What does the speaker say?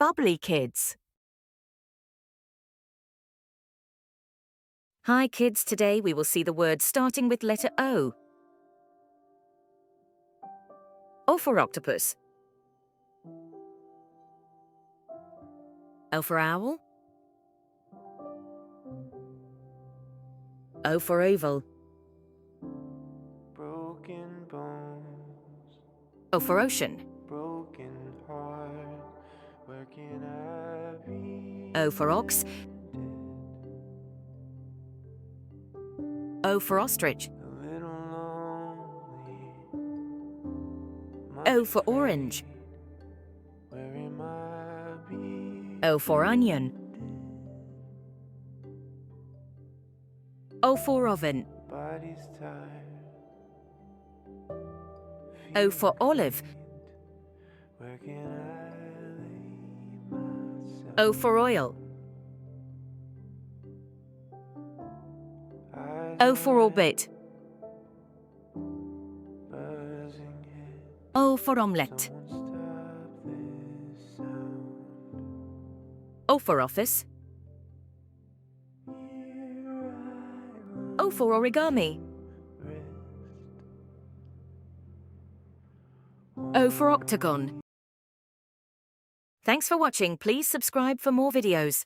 Bubbly Kids. Hi kids, today we will see the words starting with letter O. O for octopus. O for owl. O for oval. Broken bones, O for ocean. broken heart, where can I be? O for ox. O for ostrich. A little lonely, much O for orange. afraid, where am I be? O for onion. O for oven. Body's tired, O for olive. where can I lay myself? O for oil. O for orbit. Buzzing head, O for omelette. won't stop this sound. O for office. Here I O for origami. rest. O for octagon. Thanks for watching. Please subscribe for more videos.